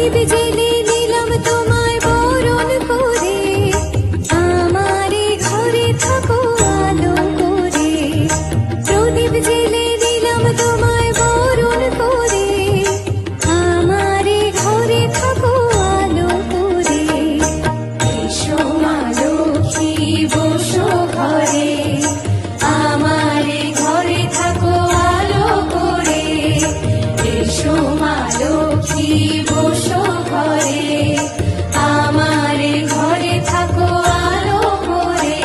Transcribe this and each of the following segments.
প্রদীপ জেলে দিলাম তোমায় বরণ করে, আমারে ঘরে থাকো আলো করে। প্রদীপ জেলে দিলাম তোমায় বরণ করে, আমারে ঘরে থাকো আলো করে। এসো মা লক্ষ্মী বসো ঘরে, আমারে ঘরে থাকো আলো করে। এসো মা লক্ষ্মী বসো ঘরে, আমারে ঘরে থাকো আলো করে।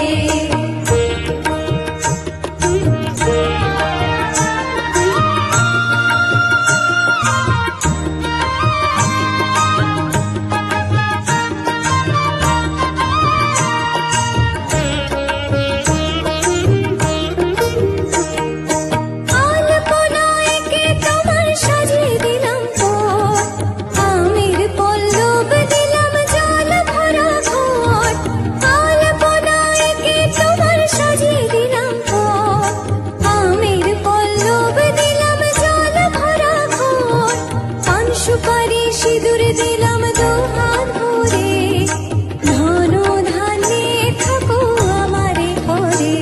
আলপনায় কে তোমার সাজিয়ে দিলাম পথ, আমের পল্লব দিলাম জল ভরা ঘট। আলপনায় কে তোমার সাজিয়ে দিলাম পথ, আমের পল্লব দিলাম জল ভরা ঘট। পান সুপারি সিঁদুর দিলাম দুহাত ভরে, ধন ধান্যে থাকো আমারে ঘরে।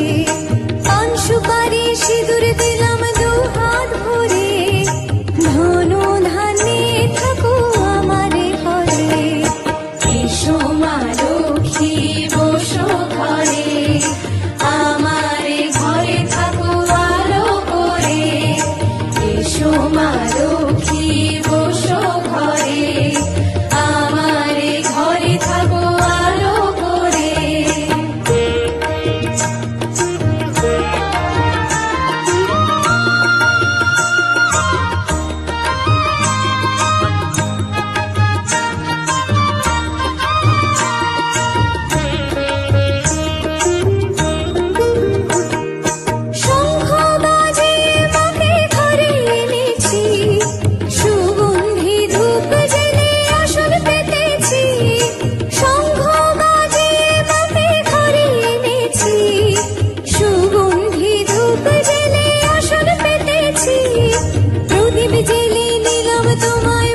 পান সুপারি সিঁদুর দিলাম দুহাত ভরে, ধন ধান্যে থাকো আমারে ঘরে। এসো মা লক্ষ্মী বসো ঘরে, আমারে ঘরে থাকো আলো করে। এসো মা লক্ষ্মী বসো ঘরে, আমারে ঘরে থাকো আলো করে। শঙ্খ বাজে মাকে ঘরে এনেছি, সুগন্ধি ধূপ জেলে আসন পেতেছি। শঙ্খ বাজে মাকে ঘরে এনেছি, সুগন্ধি ধূপ জেলে আসন পেতেছি। প্রদীপ জেলে নিলাম তোমায়